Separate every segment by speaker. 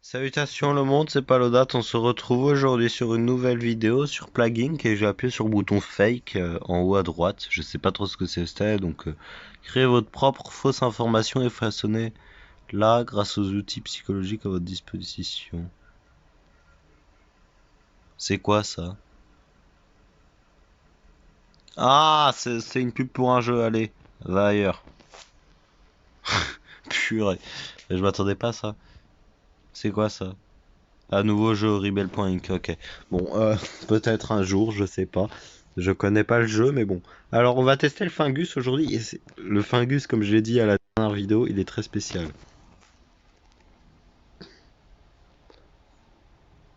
Speaker 1: Salutations le monde, c'est Palodate, on se retrouve aujourd'hui sur une nouvelle vidéo sur Plugin et j'ai appuyé sur le bouton Fake en haut à droite, je sais pas trop ce que c'est donc créez votre propre fausse information et façonnez-la grâce aux outils psychologiques à votre disposition. C'est quoi ça? Ah, c'est une pub pour un jeu, allez, va ailleurs. Purée, je m'attendais pas à ça. C'est quoi ça? Un nouveau jeu Rebel.inc, ok. Bon, peut-être un jour, je sais pas. Je connais pas le jeu, mais bon. Alors, on va tester le Fingus aujourd'hui. Le Fingus, comme je l'ai dit à la dernière vidéo, il est très spécial.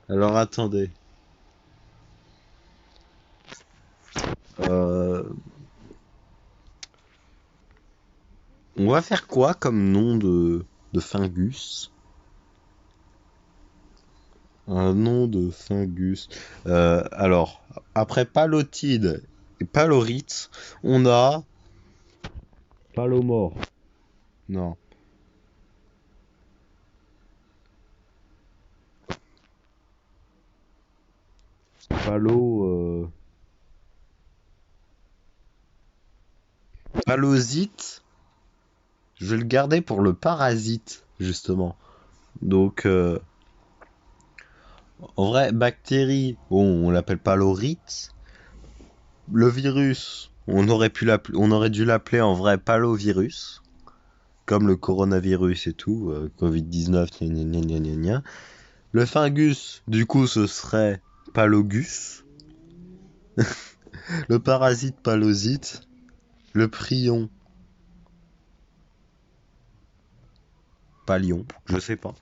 Speaker 1: Alors, attendez. Euh, On va faire quoi comme nom de Fingus? Un nom de Fingus. Alors, après Palotide et Palorite, on a Palomore. Non. Palo. Palosite. Je vais le garder pour le parasite, justement. Donc, en vrai, bactérie, bon, on l'appelle palorite. Le virus, on aurait dû l'appeler en vrai palovirus, comme le coronavirus et tout, Covid-19, gna gna gna gna gna gna. Le fungus, du coup, ce serait palogus. Le parasite, palosite. Le prion, palion, je sais pas.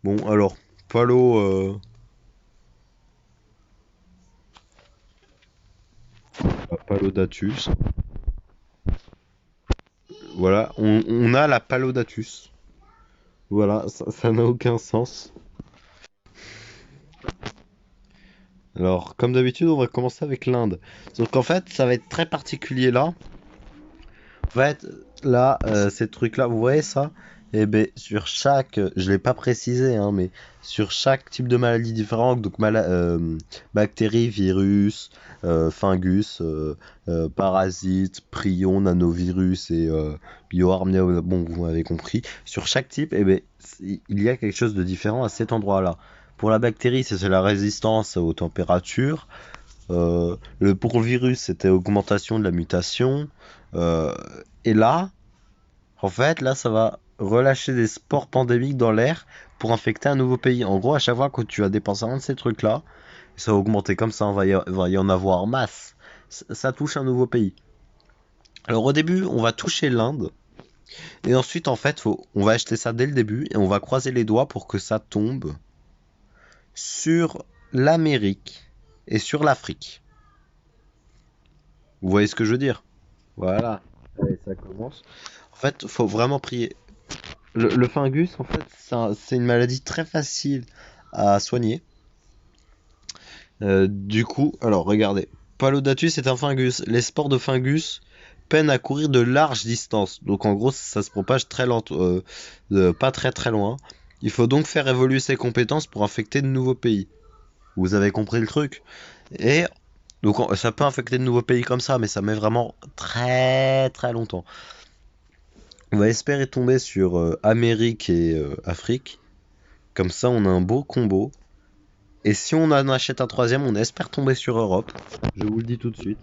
Speaker 1: Bon, alors, palo, palodatus. Voilà, on a la palodatus. Voilà, ça n'a aucun sens. Alors, comme d'habitude, on va commencer avec l'Inde. Donc en fait, ça va être très particulier là. En fait, là, ces trucs-là, vous voyez ça? Eh ben, sur chaque, je l'ai pas précisé, hein, mais sur chaque type de maladie différente, donc bactéries, virus, fungus, parasites, prions, nanovirus et bioarmes, bon, vous m'avez compris. Sur chaque type, eh ben, il y a quelque chose de différent à cet endroit-là. Pour la bactérie, c'est la résistance aux températures. Pour le virus, c'était augmentation de la mutation. Euh, et là, en fait, là, ça va relâcher des spores pandémiques dans l'air pour infecter un nouveau pays. En gros, à chaque fois que tu vas dépenser un de ces trucs-là, ça va augmenter comme ça, va y en avoir en masse. Ça touche un nouveau pays. Alors au début, on va toucher l'Inde. Et ensuite, en fait, on va acheter ça dès le début et on va croiser les doigts pour que ça tombe sur l'Amérique et sur l'Afrique. Vous voyez ce que je veux dire? Voilà. Allez, ça commence. En fait, faut vraiment prier. Le fungus, en fait, c'est une maladie très facile à soigner. Du coup, alors regardez. Palodatus est un fungus. Les spores de fungus peinent à courir de larges distances. Donc en gros, ça se propage très lent, pas très très loin. Il faut donc faire évoluer ses compétences pour infecter de nouveaux pays. Vous avez compris le truc? Et donc ça peut infecter de nouveaux pays comme ça, mais ça met vraiment très très longtemps. On va espérer tomber sur Amérique et Afrique. Comme ça, on a un beau combo. Et si on en achète un troisième, on espère tomber sur Europe. Je vous le dis tout de suite.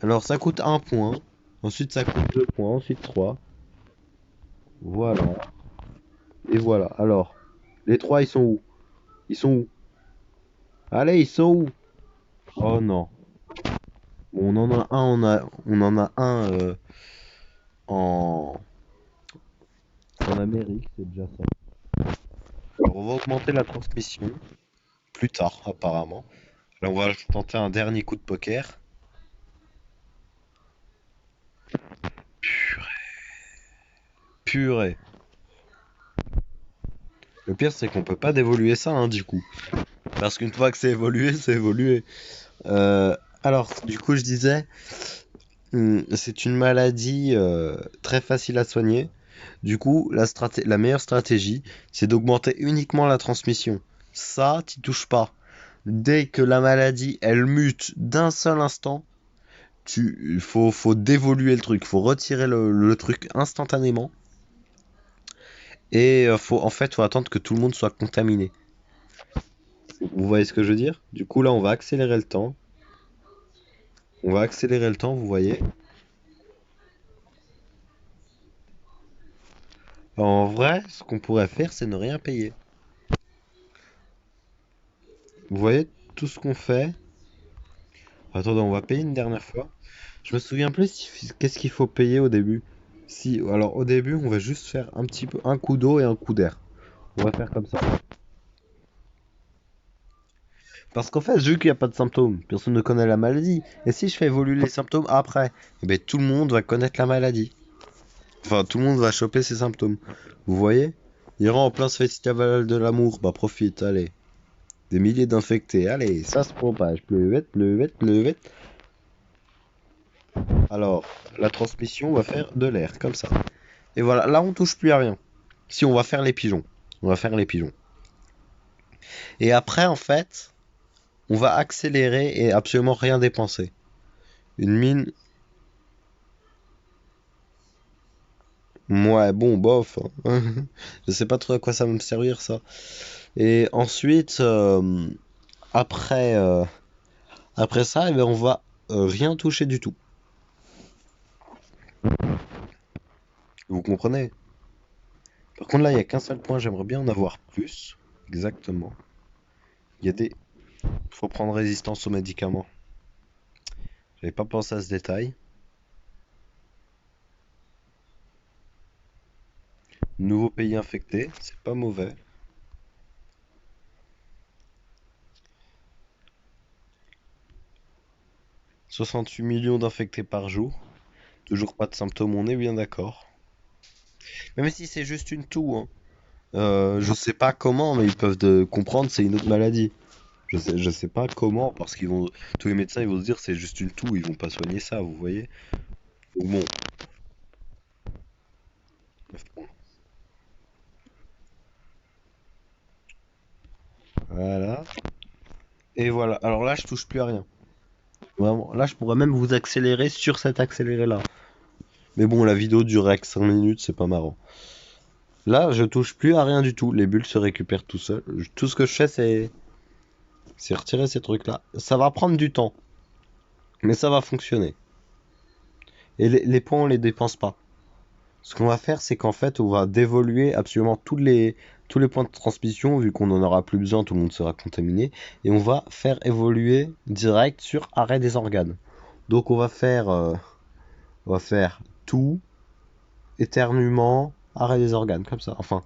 Speaker 1: Alors, ça coûte un point. Ensuite, ça coûte 2 points. Ensuite, 3. Voilà. Et voilà. Alors, les trois, ils sont où? Ils sont où? Allez, ils sont où? Oh non. Bon, on en a un en, en Amérique, c'est déjà ça. Alors, on va augmenter la transmission plus tard, apparemment. Là, on va tenter un dernier coup de poker. Purée. Le pire, c'est qu'on peut pas dévoluer ça, hein, du coup. Parce qu'une fois que c'est évolué, c'est évolué. Alors, du coup, je disais, c'est une maladie très facile à soigner. Du coup, la meilleure stratégie, c'est d'augmenter uniquement la transmission. Ça, t'y touches pas. Dès que la maladie, elle mute d'un seul instant, faut dévoluer le truc, faut retirer le truc instantanément. Et faut attendre que tout le monde soit contaminé. Vous voyez ce que je veux dire? Du coup, là, on va accélérer le temps. On va accélérer le temps, vous voyez. En vrai, ce qu'on pourrait faire, c'est ne rien payer. Vous voyez tout ce qu'on fait. Attendez, on va payer une dernière fois. Je me souviens plus qu'est-ce qu'il faut payer au début. Si, alors au début, on va juste faire un petit peu un coup d'eau et un coup d'air. On va faire comme ça. Parce qu'en fait, vu qu'il n'y a pas de symptômes, personne ne connaît la maladie. Et si je fais évoluer les symptômes après, eh ben, tout le monde va connaître la maladie. Enfin, tout le monde va choper ses symptômes. Vous voyez? Ira en plein ce festival de l'amour. Bah, profite, allez. Des milliers d'infectés. Allez, ça se propage. Plus vite, plus vite, plus vite. Alors, la transmission va faire de l'air, comme ça. Et voilà, là, on touche plus à rien. Si, on va faire les pigeons. On va faire les pigeons. Et après, en fait, on va accélérer et absolument rien dépenser. Une mine. Ouais, bon, bof, hein. Je sais pas trop à quoi ça va me servir, ça. Et ensuite, après, euh, après ça, eh ben, on va rien toucher du tout. Vous comprenez? Par contre, là, il y a qu'un seul point, j'aimerais bien en avoir plus. Exactement. Il y a des... Faut prendre résistance aux médicaments. J'avais pas pensé à ce détail. Nouveau pays infecté, c'est pas mauvais. 68 millions d'infectés par jour. Toujours pas de symptômes, on est bien d'accord. Même si c'est juste une toux, hein. Je sais pas comment, mais ils peuvent comprendre c'est une autre maladie. Je sais pas comment, parce qu'ils vont, tous les médecins ils vont se dire c'est juste une toux, ils vont pas soigner ça, vous voyez. Donc bon, voilà. Et voilà. Alors là, je touche plus à rien. Vraiment, là, je pourrais même vous accélérer sur cet accéléré-là. Mais bon, la vidéo durait que 5 minutes, c'est pas marrant. Là, je touche plus à rien du tout. Les bulles se récupèrent tout seuls. Tout ce que je fais, c'est retirer ces trucs-là. Ça va prendre du temps, mais ça va fonctionner. Et les points, on les dépense pas. Ce qu'on va faire, c'est qu'en fait, on va dévoluer absolument tous les points de transmission, vu qu'on n'en aura plus besoin, tout le monde sera contaminé, et on va faire évoluer direct sur arrêt des organes. Donc on va faire tout, éternuement, arrêt des organes, comme ça. Enfin,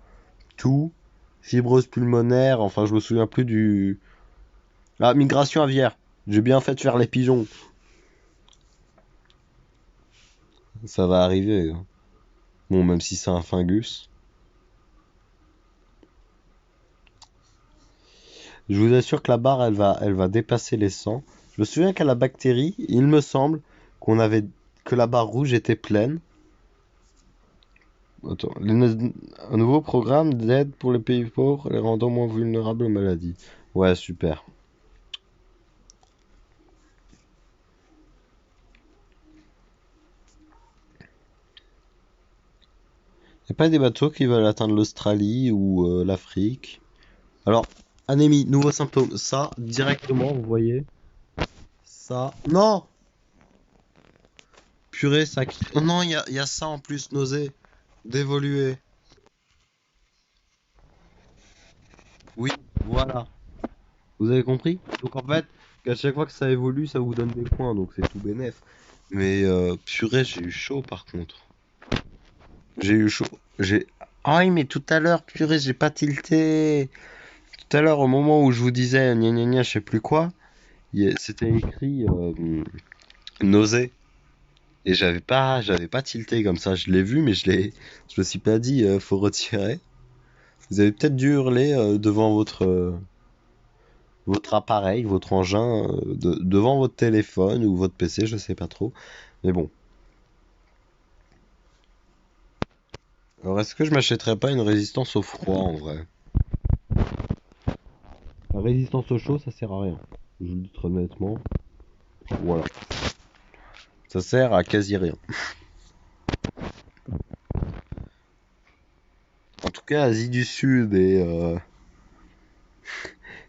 Speaker 1: tout, fibrose pulmonaire, enfin, je me souviens plus du... Ah, migration aviaire. J'ai bien fait de faire les pigeons. Ça va arriver, hein. Bon, même si c'est un fungus. Je vous assure que la barre, elle va dépasser les 100. Je me souviens qu'à la bactérie, il me semble qu'on avait que la barre rouge était pleine. Attends, un nouveau programme d'aide pour les pays pauvres, les rendant moins vulnérables aux maladies. Ouais, super. Y a pas des bateaux qui veulent atteindre l'Australie ou l'Afrique? Alors, anémie, nouveau symptôme. Ça, directement, vous voyez. Ça. Non! Purée, ça. Oh non, il y a ça en plus, nausée. D'évoluer. Oui, voilà. Vous avez compris? Donc en fait, à chaque fois que ça évolue, ça vous donne des points, donc c'est tout bénef. Mais purée, j'ai eu chaud par contre. J'ai eu chaud. J'ai. Ah oui, mais tout à l'heure, purée, j'ai pas tilté. Tout à l'heure, au moment où je vous disais gna gna gna, je sais plus quoi, c'était écrit nausée. Et j'avais pas tilté comme ça. Je l'ai vu, mais je me suis pas dit, faut retirer. Vous avez peut-être dû hurler devant votre appareil, votre engin, devant votre téléphone ou votre PC, je sais pas trop. Mais bon. Alors, est-ce que je m'achèterais pas une résistance au froid en vrai? La résistance au chaud, ça sert à rien. Je vous le dis très honnêtement. Voilà. Ça sert à quasi rien. En tout cas, Asie du Sud et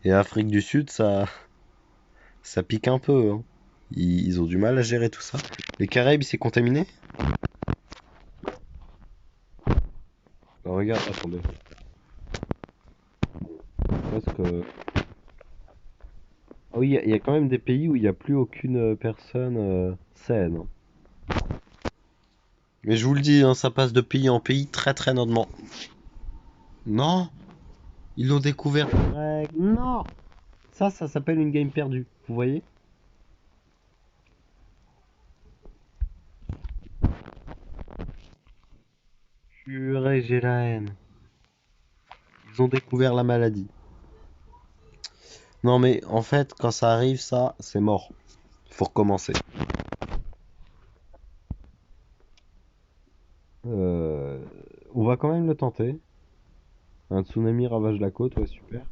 Speaker 1: Afrique du Sud, ça pique un peu, hein. Ils ont du mal à gérer tout ça. Les Caraïbes, c'est contaminé? Alors, regarde, attendez. Parce que... Ah oui, il y a quand même des pays où il n'y a plus aucune personne saine, hein. Mais je vous le dis, hein, ça passe de pays en pays très très lentement. Non, ils l'ont découvert. Ouais, non. Ça s'appelle une game perdue. Vous voyez? Purée, j'ai la haine. Ils ont découvert la maladie. Non mais en fait, quand ça arrive, ça, c'est mort. Faut recommencer. Euh, on va quand même le tenter. Un tsunami ravage la côte, ouais, super.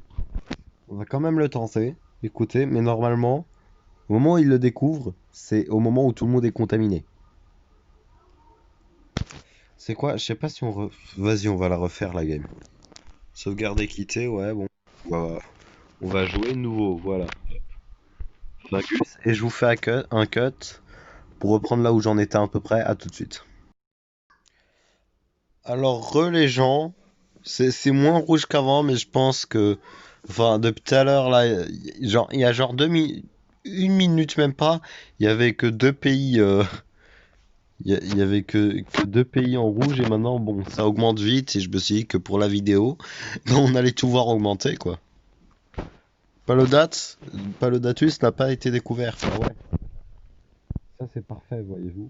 Speaker 1: On va quand même le tenter. Écoutez, mais normalement, au moment où ils le découvrent, c'est au moment où tout le monde est contaminé. C'est quoi? Je sais pas si Vas-y, on va la refaire la game. Sauvegarder, quitter, ouais, bon. On va jouer nouveau, voilà. Magus, et je vous fais un cut pour reprendre là où j'en étais à peu près. À tout de suite. Alors, les gens, c'est moins rouge qu'avant, mais je pense que, enfin, depuis tout à l'heure, là, il y a genre 1 minute même pas, il y avait que deux pays, il y avait que deux pays en rouge, et maintenant, bon, ça augmente vite, et je me suis dit que pour la vidéo, on allait tout voir augmenter, quoi. Palodatus Palodatus n'a pas été découvert. Ah ouais. Ça, c'est parfait, voyez-vous.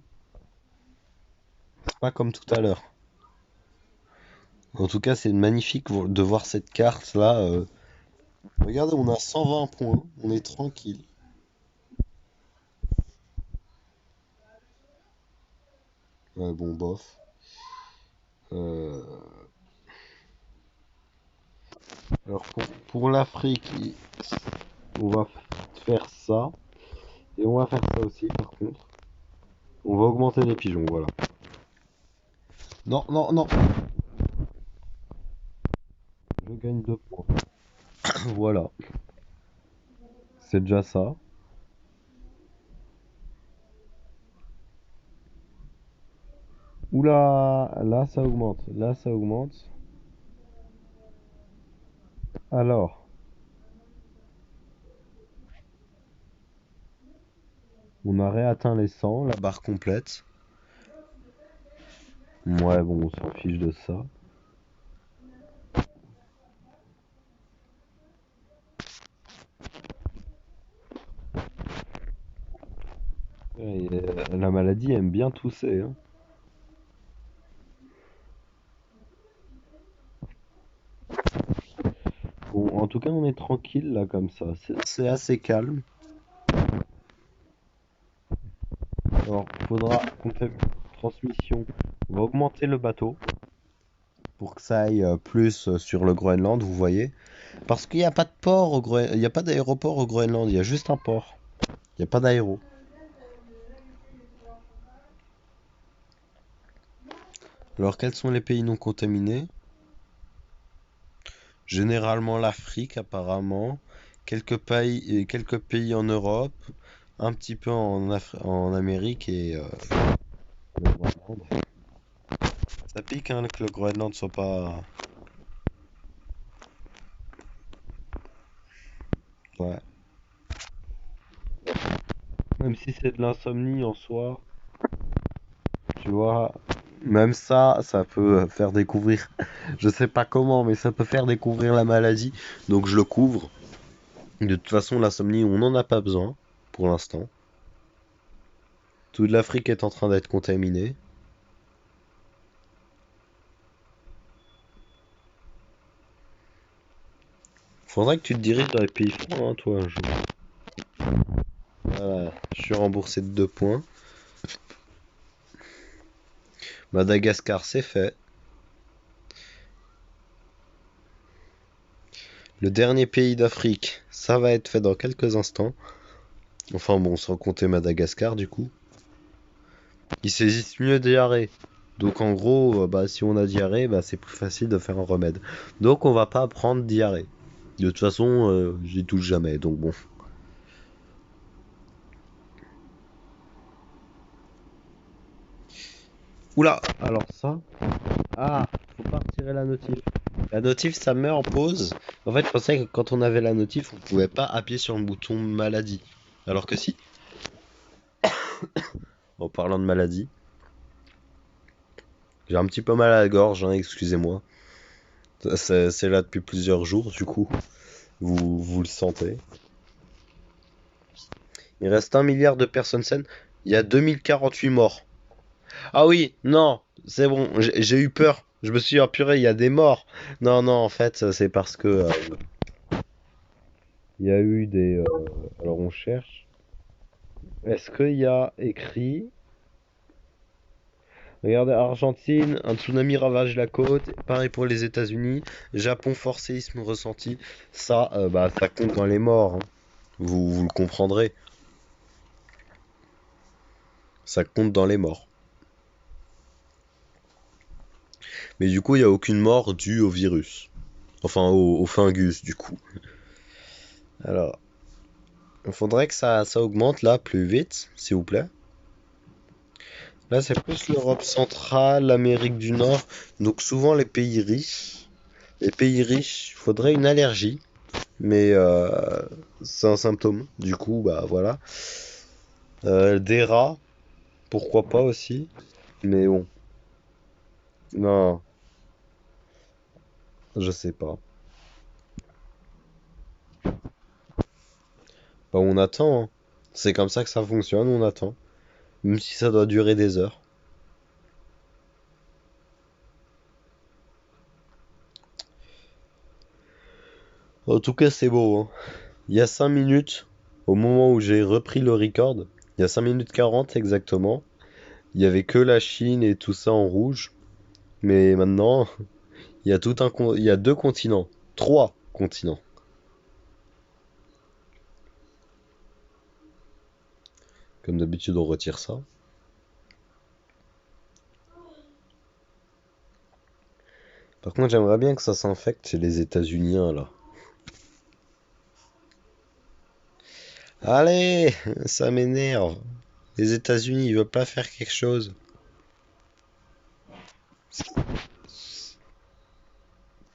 Speaker 1: C'est pas comme tout à l'heure. En tout cas, c'est magnifique de voir cette carte là. Regardez, on a 120 points, on est tranquille. Ouais, bon, bof. Euh, Alors pour l'Afrique, on va faire ça. Et on va faire ça aussi, par contre. On va augmenter les pigeons, voilà. Non, non, non. Je gagne 2 points. Voilà. C'est déjà ça. Oula, là ça augmente. Là ça augmente. Alors, on a réatteint les 100, la barre complète. Ouais, bon, on s'en fiche de ça. Et, la maladie aime bien tousser, hein. Bon, en tout cas, on est tranquille là comme ça. C'est assez calme. Alors, faudra qu'on fait transmission. On va augmenter le bateau pour que ça aille plus sur le Groenland, vous voyez. Parce qu'il n'y a pas de port au Groenland, il n'y a pas d'aéroport au Groenland, il y a juste un port. Il n'y a pas d'aéro. Alors, quels sont les pays non contaminés? Généralement l'Afrique, apparemment. Quelques pays en Europe. Un petit peu en Amérique et le Groenland. Ça pique hein, que le Groenland soit pas. Ouais. Même si c'est de l'insomnie en soi, tu vois, même ça peut faire découvrir. Je sais pas comment, mais ça peut faire découvrir la maladie. Donc je le couvre. De toute façon, l'insomnie, on n'en a pas besoin pour l'instant. Toute l'Afrique est en train d'être contaminée. Faudrait que tu te diriges dans les pays francs, hein, toi, un jour. Voilà, je suis remboursé de 2 points. Madagascar, c'est fait. Le dernier pays d'Afrique, ça va être fait dans quelques instants. Enfin bon, sans compter Madagascar du coup. Ils saisissent mieux diarrhée. Donc en gros, bah, si on a diarrhée, bah, c'est plus facile de faire un remède. Donc on va pas prendre diarrhée. De toute façon, j'y touche jamais, donc bon. Oula, alors ça. Ah, faut pas retirer la notif. La notif, ça met en pause. En fait, je pensais que quand on avait la notif, on pouvait pas appuyer sur le bouton maladie. Alors que si. En parlant de maladie, j'ai un petit peu mal à la gorge, hein, excusez-moi. C'est là depuis plusieurs jours, du coup. Vous le sentez. Il reste 1 milliard de personnes saines. Il y a 2048 morts. Ah oui, non, c'est bon, j'ai eu peur. Je me suis dit, oh purée, il y a des morts. Non, non, en fait, c'est parce que il y a eu des. Alors on cherche. Est-ce qu'il y a écrit. Regardez, Argentine, un tsunami ravage la côte. Pareil pour les États-Unis. Japon, fort séisme ressenti. Ça, bah, ça compte dans les morts, hein. Vous le comprendrez. Ça compte dans les morts. Mais du coup, il n'y a aucune mort due au virus. Enfin, au fungus, du coup. Alors, il faudrait que ça augmente là plus vite, s'il vous plaît. Là, c'est plus l'Europe centrale, l'Amérique du Nord. Donc, souvent les pays riches. Les pays riches, il faudrait une allergie. Mais c'est un symptôme. Du coup, bah voilà. Des rats, pourquoi pas aussi. Mais bon, non, je sais pas. Bah, on attend, hein. C'est comme ça que ça fonctionne, on attend. Même si ça doit durer des heures. En tout cas, c'est beau, hein. Il y a 5 minutes, au moment où j'ai repris le record, il y a 5 minutes 40 exactement, il y avait que la Chine et tout ça en rouge. Mais maintenant, il y a il y a 2 continents, 3 continents. Comme d'habitude, on retire ça. Par contre, j'aimerais bien que ça s'infecte chez les États-Uniens là. Allez, ça m'énerve. Les États-Unis, ils veulent pas faire quelque chose.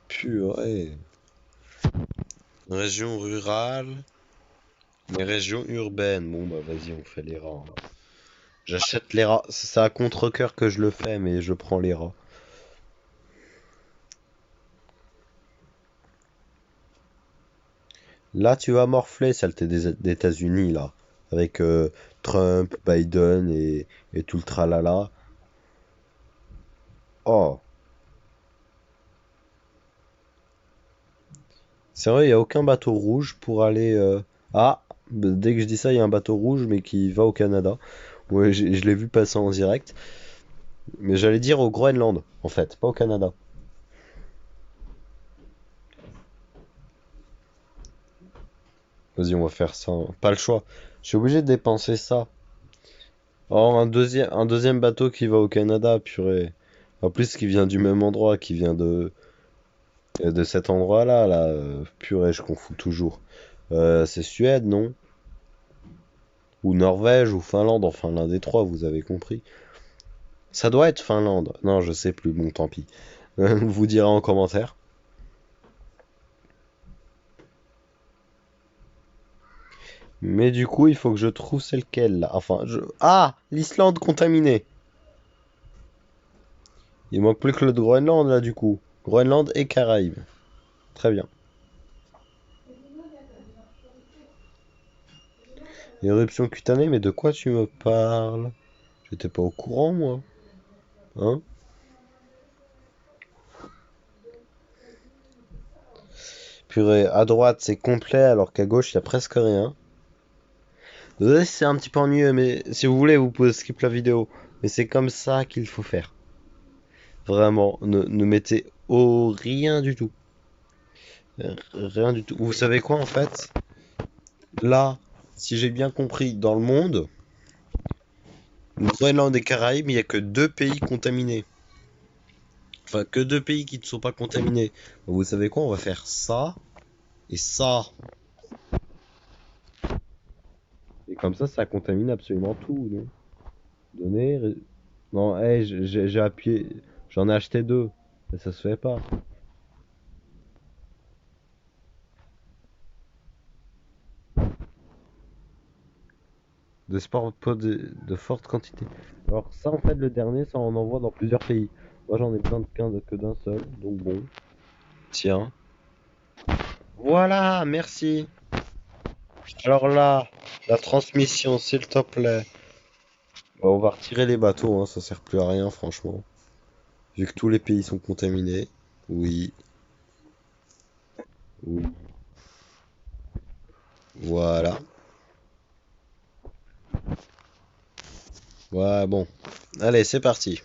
Speaker 1: Purée. Région rurale, les régions urbaines. Bon bah vas-y, on fait les rats, hein. J'achète les rats. C'est à contre-cœur que je le fais, mais je prends les rats. Là, tu vas morfler, celle des États-Unis, là. Avec Trump, Biden et tout le tralala. Oh, c'est vrai, il n'y a aucun bateau rouge pour aller. Ah, dès que je dis ça, il y a un bateau rouge, mais qui va au Canada. Ouais, je l'ai vu passer en direct. Mais j'allais dire au Groenland, en fait, pas au Canada. Vas-y, on va faire ça, hein. Pas le choix. Je suis obligé de dépenser ça. Oh, un deuxième bateau qui va au Canada, purée. En plus, qui vient du même endroit, qui vient de cet endroit-là, là. Purée, je confonds toujours. C'est Suède, non? Ou Norvège, ou Finlande, enfin l'un des trois, vous avez compris. Ça doit être Finlande. Non, je sais plus, bon, tant pis. Vous direz en commentaire. Mais du coup, il faut que je trouve c'est lequel, là. Enfin, je... Ah! L'Islande contaminée! Il manque plus que le Groenland, là, du coup. Groenland et Caraïbes. Très bien. Éruption cutanée, mais de quoi tu me parles? J'étais pas au courant, moi. Hein? Purée, à droite, c'est complet, alors qu'à gauche, il y a presque rien. Désolé si c'est un petit peu ennuyeux, mais si vous voulez, vous pouvez skip la vidéo. Mais c'est comme ça qu'il faut faire. Vraiment, ne mettez au rien du tout. Rien du tout. Vous savez quoi en fait? Là, si j'ai bien compris, dans le monde, Groenland et Caraïbes, il n'y a que deux pays contaminés. Enfin, que deux pays qui ne sont pas contaminés. Donc, vous savez quoi? On va faire ça et ça. Et comme ça contamine absolument tout, non? Donner. Non, j'ai appuyé. J'en ai acheté deux. Mais ça se fait pas. De sport pas de forte quantité. Alors ça en fait le dernier ça on envoie dans plusieurs pays. Moi j'en ai besoin de 15 que d'un seul, donc bon. Tiens. Voilà, merci. Alors là, la transmission, s'il te plaît. Bon, on va retirer les bateaux, hein, ça sert plus à rien franchement. Vu que tous les pays sont contaminés. Oui, oui. Voilà. Ouais, bon. Allez, c'est parti.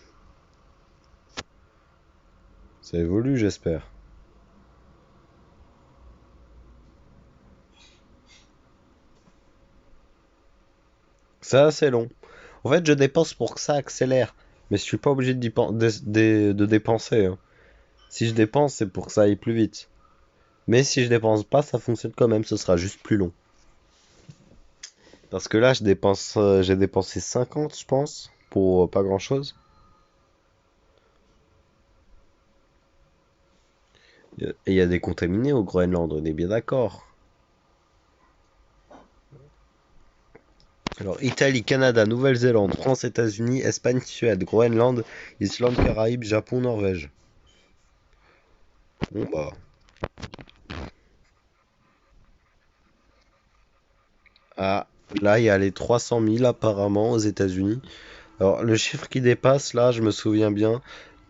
Speaker 1: Ça évolue, j'espère. C'est assez long. En fait, je dépense pour que ça accélère. Mais je suis pas obligé de dépenser, hein. Si je dépense, c'est pour que ça aille plus vite. Mais si je dépense pas, ça fonctionne quand même, ce sera juste plus long. Parce que là, j'ai dépensé 50, je pense, pour pas grand-chose. Et il y a des contaminés au Groenland, on est bien d'accord. Alors, Italie, Canada, Nouvelle-Zélande, France, États-Unis, Espagne, Suède, Groenland, Islande, Caraïbes, Japon, Norvège. Bon bah. Ah, là, il y a les 300 000 apparemment aux États-Unis. Alors, le chiffre qui dépasse, là, je me souviens bien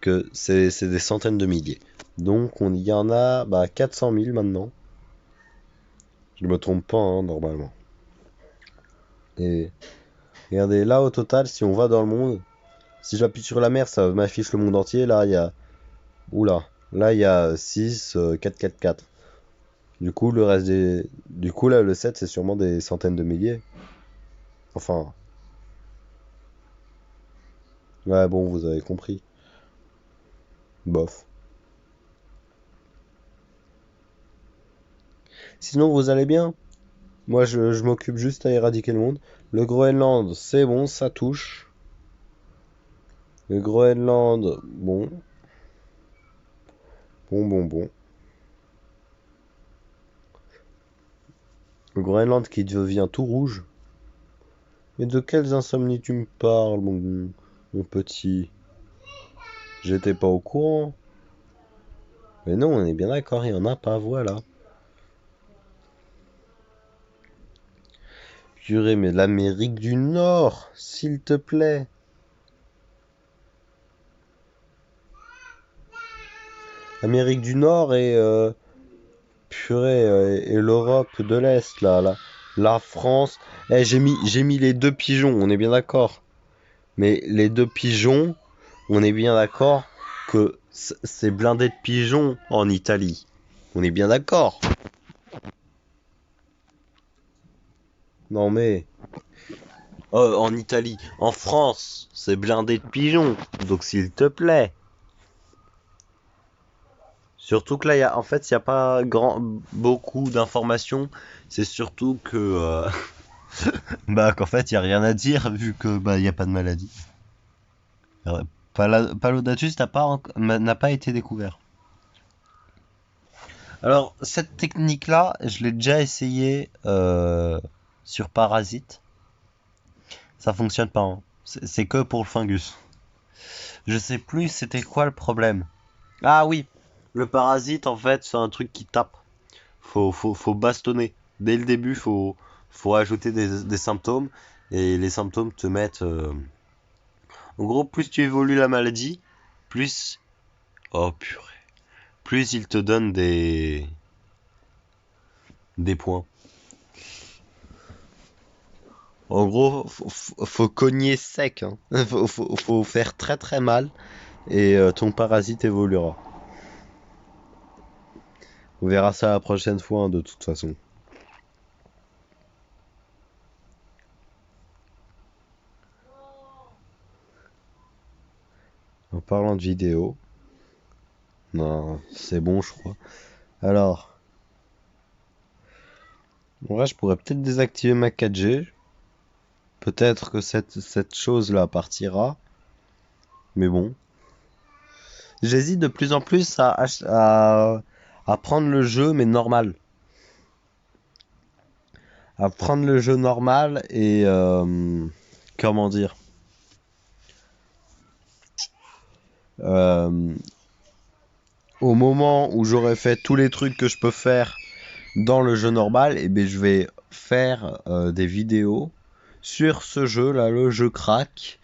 Speaker 1: que c'est des centaines de milliers. Donc, on y en a 400 000 maintenant. Je ne me trompe pas, hein, normalement. Et regardez, là, au total, si on va dans le monde, si j'appuie sur la mer, ça m'affiche le monde entier. Là, il y a. Oula. Là, il y a 6, 4, 4, 4. Du coup, le reste des. Du coup, là, le 7, c'est sûrement des centaines de milliers. Enfin. Ouais, bon, vous avez compris. Bof. Sinon, vous allez bien? Moi, je m'occupe juste à éradiquer le monde. Le Groenland, c'est bon, ça touche. Le Groenland, bon. Bon, bon, bon. Le Groenland qui devient tout rouge. Mais de quelles insomnies tu me parles, mon petit? J'étais pas au courant. Mais non, on est bien d'accord, il y en a pas, voilà. Purée, mais l'Amérique du Nord, s'il te plaît. L'Amérique du Nord et purée et l'Europe de l'Est là, la France. Eh, j'ai mis les deux pigeons, on est bien d'accord. Mais les deux pigeons, on est bien d'accord que c'est blindé de pigeons en Italie. On est bien d'accord. Non mais en Italie, en France, c'est blindé de pigeons. Donc s'il te plaît. Surtout que là, en fait, il n'y a pas beaucoup d'informations. C'est surtout que, qu'en fait, il n'y a rien à dire vu que, il n'y a pas de maladie. Palodatus n'a pas été découvert. Alors, cette technique-là, je l'ai déjà essayé sur Parasite. Ça fonctionne pas, hein. C'est que pour le fungus. Je sais plus c'était quoi le problème. Ah oui, le parasite, en fait, c'est un truc qui tape. Faut bastonner. Dès le début, faut ajouter des symptômes. Et les symptômes te mettent. En gros, plus tu évolues la maladie, plus. Oh purée. Plus il te donne des points. En gros, faut cogner sec, hein. Faut faire très très mal et ton parasite évoluera. On verra ça la prochaine fois, hein, de toute façon. En parlant de vidéo, non, c'est bon, je crois. Alors, en vrai, je pourrais peut-être désactiver ma 4G. Peut-être que cette chose-là partira. Mais bon. J'hésite de plus en plus à prendre le jeu, mais normal. À prendre le jeu normal et... comment dire euh, au moment où j'aurai fait tous les trucs que je peux faire dans le jeu normal, et ben je vais faire des vidéos sur ce jeu là, le jeu crack,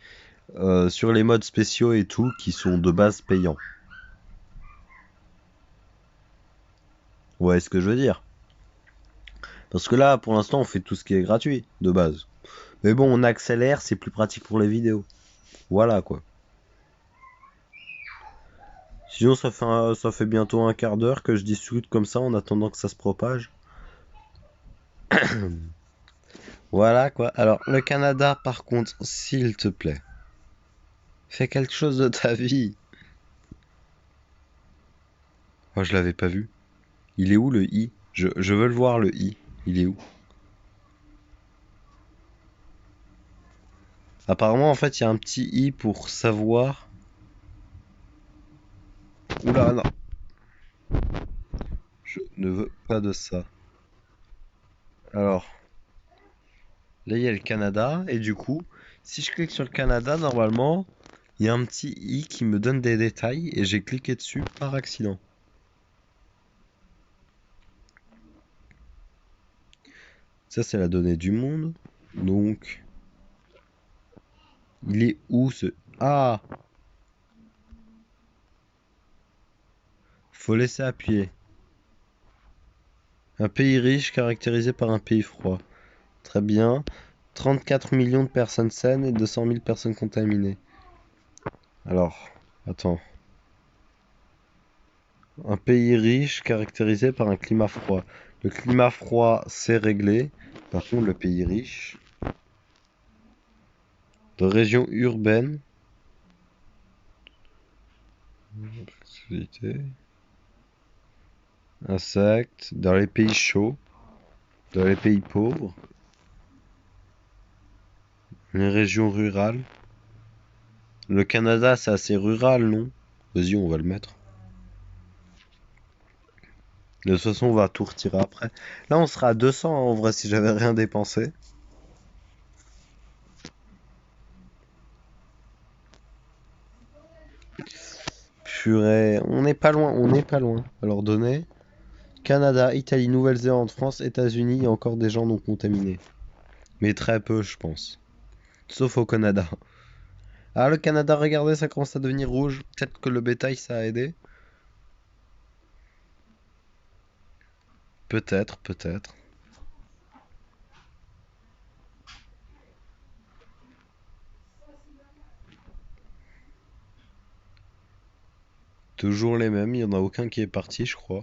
Speaker 1: sur les modes spéciaux et tout qui sont de base payants. Vous voyez ce que je veux dire? Parce que là, pour l'instant, on fait tout ce qui est gratuit de base. Mais bon, on accélère, c'est plus pratique pour les vidéos. Voilà quoi. Sinon, ça fait bientôt un quart d'heure que je discute comme ça en attendant que ça se propage. Voilà quoi. Alors, le Canada, par contre, s'il te plaît, fais quelque chose de ta vie. Oh, je l'avais pas vu. Il est où le i? Je veux le voir le i. Il est où? Apparemment, en fait, il y a un petit i pour savoir. Oula, non. Je ne veux pas de ça. Alors, là, il y a le Canada. Et du coup, si je clique sur le Canada, normalement, il y a un petit i qui me donne des détails. Et j'ai cliqué dessus par accident. Ça, c'est la donnée du monde. Donc, il est où ce... Ah! Faut laisser appuyer. Un pays riche caractérisé par un pays froid. Très bien. 34 millions de personnes saines et 200 000 personnes contaminées. Alors, attends. Un pays riche caractérisé par un climat froid. Le climat froid, c'est réglé. Par contre, le pays riche. De région urbaine. Activité. Insectes. Dans les pays chauds. Dans les pays pauvres. Les régions rurales. Le Canada, c'est assez rural, non? Vas-y, on va le mettre. De toute façon, on va tout retirer après. Là, on sera à 200 hein, en vrai si j'avais rien dépensé. Purée, on n'est pas loin, on n'est pas loin. Alors, données. Canada, Italie, Nouvelle-Zélande, France, États-Unis, il y a encore des gens non contaminés. Mais très peu, je pense. Sauf au Canada. Ah, le Canada, regardez, ça commence à devenir rouge. Peut-être que le bétail, ça a aidé. Peut-être, peut-être. Toujours les mêmes, il n'y en a aucun qui est parti, je crois.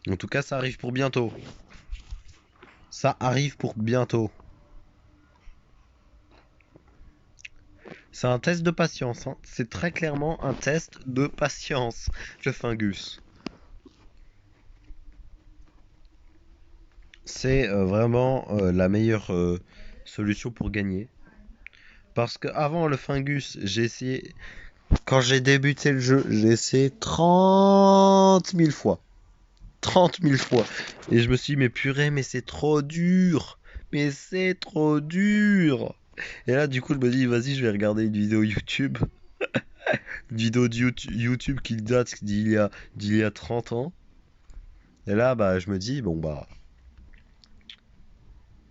Speaker 1: En tout cas, ça arrive pour bientôt. Ça arrive pour bientôt. C'est un test de patience, hein. C'est très clairement un test de patience, le Fungus. C'est vraiment la meilleure solution pour gagner. Parce que avant le Fungus, j'ai essayé. Quand j'ai débuté le jeu, j'ai essayé 30 000 fois. 30 000 fois. Et je me suis dit, mais purée, mais c'est trop dur. Mais c'est trop dur. Et là, du coup, je me dis, vas-y, je vais regarder une vidéo YouTube. Une vidéo de YouTube qui date d'il y a 30 ans. Et là, bah, je me dis, bon, bah,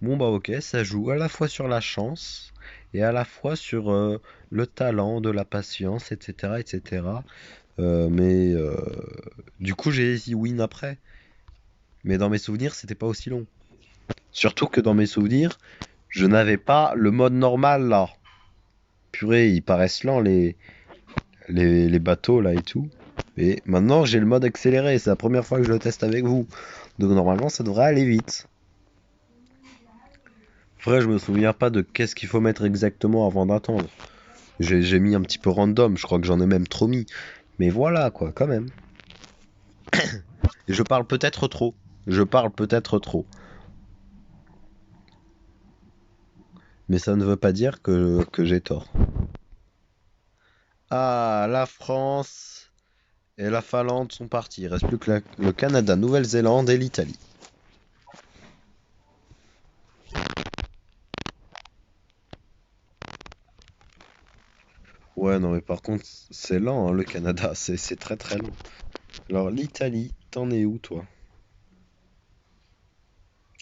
Speaker 1: ok, ça joue à la fois sur la chance et à la fois sur le talent, de la patience, etc., etc. Mais du coup, j'ai easy win après. Mais dans mes souvenirs, c'était pas aussi long. Surtout que dans mes souvenirs, je n'avais pas le mode normal là. Purée, ils paraissent lents les bateaux là et tout. Et maintenant j'ai le mode accéléré, c'est la première fois que je le teste avec vous. Donc normalement ça devrait aller vite. Après je me souviens pas de qu'est-ce qu'il faut mettre exactement avant d'attendre. J'ai mis un petit peu random, je crois que j'en ai même trop mis. Mais voilà quoi, quand même. Et je parle peut-être trop. Je parle peut-être trop. Mais ça ne veut pas dire que j'ai tort. Ah, la France et la Finlande sont partis. Il reste plus que le Canada, Nouvelle-Zélande et l'Italie. Ouais, non, mais par contre, c'est lent, hein, le Canada. C'est très très lent. Alors, l'Italie, t'en es où, toi?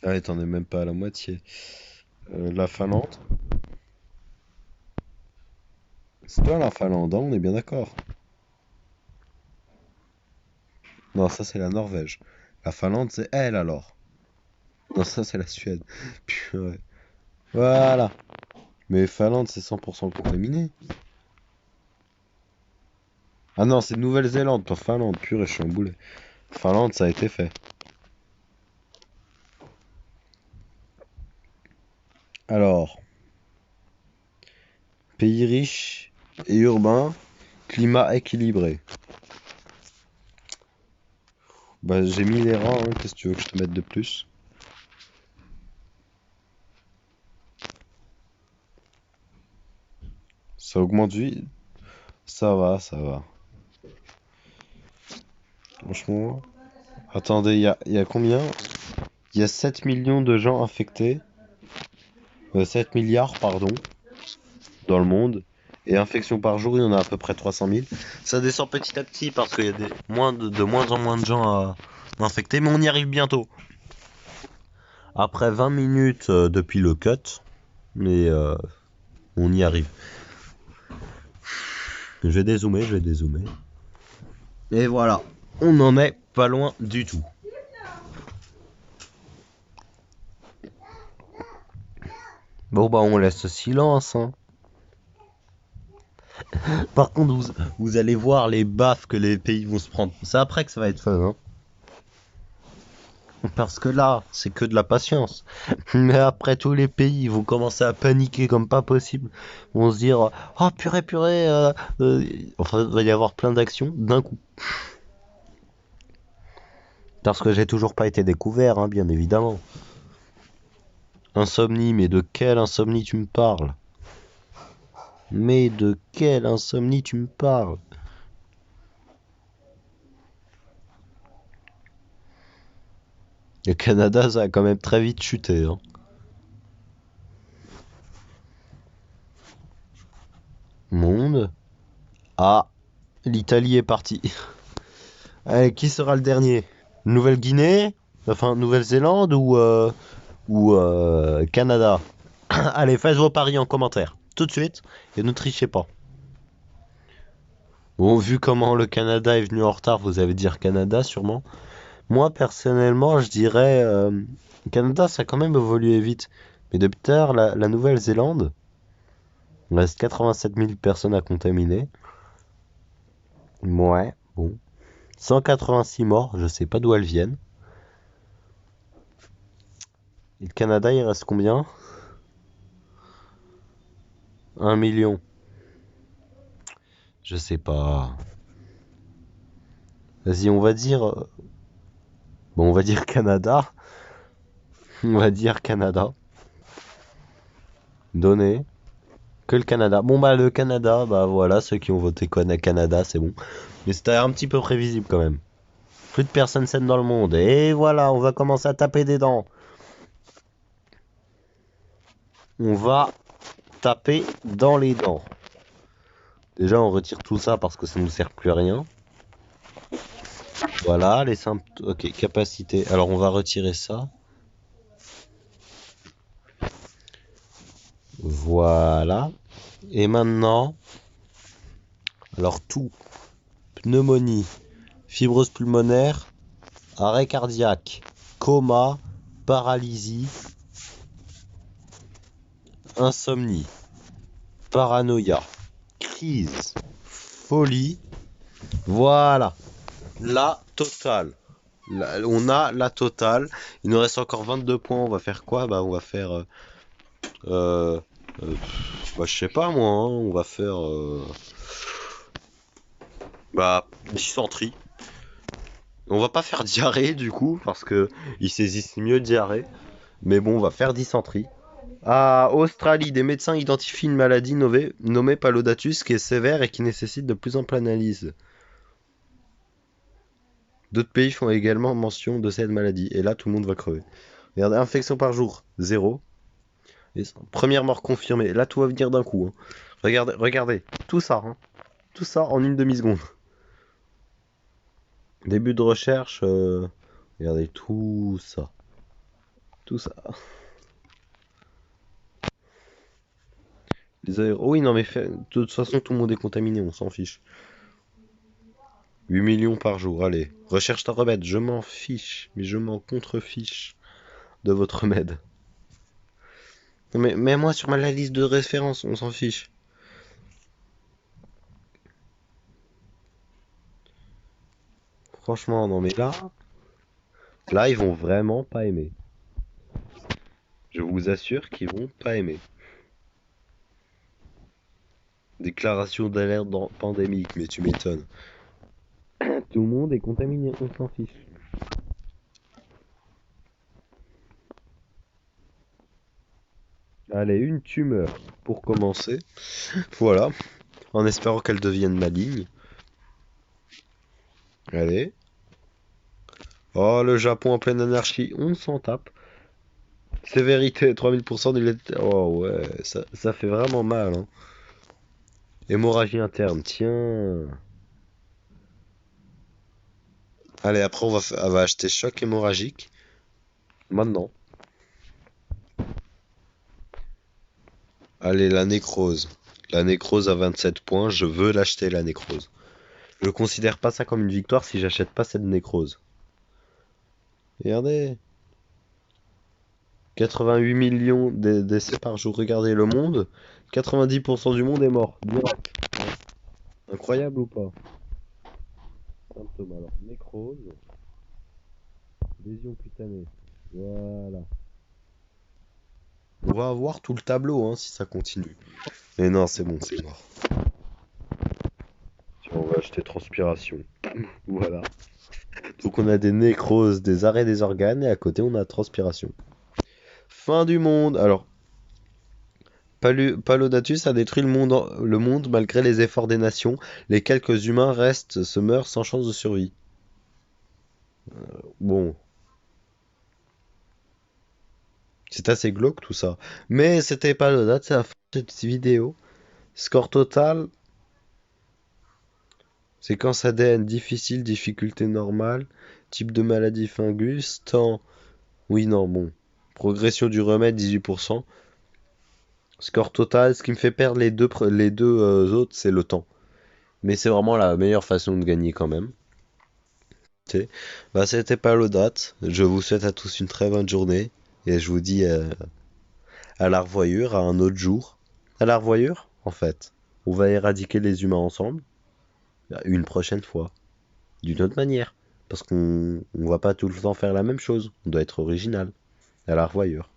Speaker 1: Ah, ouais, t'en es même pas à la moitié. La Finlande? C'est toi la Finlande, hein, on est bien d'accord. Non, ça c'est la Norvège. La Finlande, c'est elle alors. Non, ça c'est la Suède. Purée. Voilà. Mais Finlande, c'est 100% contaminé. Ah non, c'est Nouvelle-Zélande, pas Finlande. Purée, je suis un boulet. Finlande, ça a été fait. Alors, pays riche et urbain, climat équilibré. Bah, j'ai mis les rangs, hein. Qu'est-ce que tu veux que je te mette de plus? Ça augmente vite. Ça va, ça va. Franchement. Attendez, il y a combien? Il y a 7 millions de gens infectés. 7 milliards, pardon, dans le monde. Et infections par jour, il y en a à peu près 300 000. Ça descend petit à petit parce qu'il y a de moins en moins de gens à infecter, mais on y arrive bientôt. Après 20 minutes depuis le cut, mais on y arrive. Je vais dézoomer, je vais dézoomer. Et voilà, on n'en est pas loin du tout. Bon bah on laisse silence, hein. Par contre, vous allez voir les baffes que les pays vont se prendre. C'est après que ça va être fun, hein. Parce que là, c'est que de la patience. Mais après, tous les pays vont commencer à paniquer comme pas possible. Vont se dire, oh purée, purée. Enfin, il va y avoir plein d'actions d'un coup. Parce que j'ai toujours pas été découvert, hein, bien évidemment. Insomnie, mais de quelle insomnie tu me parles? Mais de quelle insomnie tu me parles? Le Canada, ça a quand même très vite chuté, hein. Monde. Ah, l'Italie est partie. Allez, qui sera le dernier? Nouvelle-Guinée? Enfin, Nouvelle-Zélande ou Canada? Allez, faites vos paris en commentaire. Tout de suite. Et ne trichez pas. Bon, vu comment le Canada est venu en retard, vous allez dire Canada sûrement. Moi, personnellement, je dirais... Canada, ça a quand même évolué vite. Mais depuis tard, la Nouvelle-Zélande, il reste 87 000 personnes à contaminer. Ouais, bon. 186 morts, je sais pas d'où elles viennent. Et le Canada, il reste combien? 1 million. Je sais pas. Vas-y, on va dire. Bon, on va dire Canada. On va dire Canada. Donné. Que le Canada. Bon, bah, le Canada, bah voilà, ceux qui ont voté Canada, c'est bon. Mais c'était un petit peu prévisible quand même. Plus de personnes saines dans le monde. Et voilà, on va commencer à taper des dents. On va taper dans les dents. Déjà, on retire tout ça parce que ça ne nous sert plus à rien. Voilà, les symptômes. Ok, capacité. Alors, on va retirer ça. Voilà. Et maintenant, alors tout. Pneumonie, fibrose pulmonaire, arrêt cardiaque, coma, paralysie, insomnie, paranoïa, crise, folie. Voilà. La totale. On a la totale. Il nous reste encore 22 points. On va faire quoi? Bah, on va faire. Euh, bah, je sais pas moi. Hein. On va faire. Bah, dysenterie. On va pas faire diarrhée du coup, parce que ils saisissent mieux diarrhée. Mais bon, on va faire dysenterie. À Australie, des médecins identifient une maladie nommée Palodatus qui est sévère et qui nécessite de plus amples analyses. D'autres pays font également mention de cette maladie. Et là, tout le monde va crever. Regardez, infection par jour, zéro. Première mort confirmée. Là, tout va venir d'un coup. Hein. Regardez, tout ça. Hein. Tout ça en une demi-seconde. Début de recherche. Regardez, tout ça. Tout ça. Oh oui, non, mais de toute façon, tout le monde est contaminé, on s'en fiche. 8 millions par jour, allez. Recherche ta remède, je m'en fiche, mais je m'en contrefiche de votre remède. Mais mets-moi sur la liste de référence, on s'en fiche. Franchement, non mais là, ils vont vraiment pas aimer. Je vous assure qu'ils vont pas aimer. Déclaration d'alerte pandémique, mais tu m'étonnes. Tout le monde est contaminé, on s'en fiche. Allez, une tumeur pour commencer. Voilà, en espérant qu'elle devienne maligne. Allez. Oh, le Japon en pleine anarchie, on s'en tape. Sévérité, 3000% du lait. Oh ouais, ça fait vraiment mal. Hein. Hémorragie interne, tiens. Allez, après on va acheter choc hémorragique. Maintenant. Allez, la nécrose. La nécrose à 27 points, je veux l'acheter la nécrose. Je considère pas ça comme une victoire si j'achète pas cette nécrose. Regardez. 88 millions d'essais par jour. Regardez le monde. 90% du monde est mort. Direct. Incroyable ou pas? Symptômes alors. Nécrose. Lésion cutanée. Voilà. On va avoir tout le tableau hein, si ça continue. Mais non, c'est bon, c'est mort. Tiens, on va acheter transpiration. Voilà. Donc on a des nécroses, des arrêts des organes et à côté on a transpiration. Fin du monde. Alors, Palodatus a détruit le monde malgré les efforts des nations. Les quelques humains se meurent sans chance de survie. Bon, c'est assez glauque tout ça. Mais c'était Palodate, c'est la fin de cette vidéo. Score total, séquence ADN difficile, difficulté normale, type de maladie fungus, temps. Oui, non, bon. Progression du remède 18%. Score total, ce qui me fait perdre les deux autres, c'est le temps. Mais c'est vraiment la meilleure façon de gagner quand même. Bah, c'était pas l'audat. Je vous souhaite à tous une très bonne journée. Et je vous dis à la revoyure, à un autre jour. À la revoyure, en fait. On va éradiquer les humains ensemble. Une prochaine fois. D'une autre manière. Parce qu'on va pas tout le temps faire la même chose. On doit être original. À la revoyure.